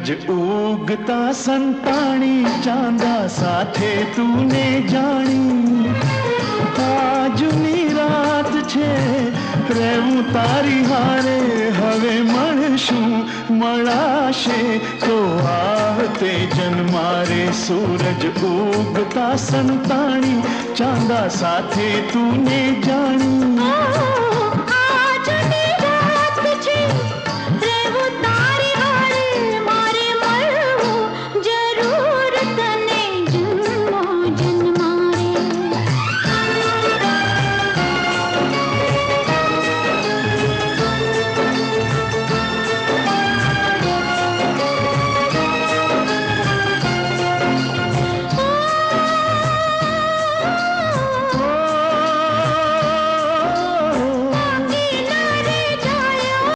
सूरज उगता संताणी चांदा साथे तूने जानी આજની રાત છે રહેવું તારી હારે હવે મળશું મળાશે તો આવતે જન્મારે સૂરજ ઉગતા સંતાણી ચાંદા સાથે તૂને જાણી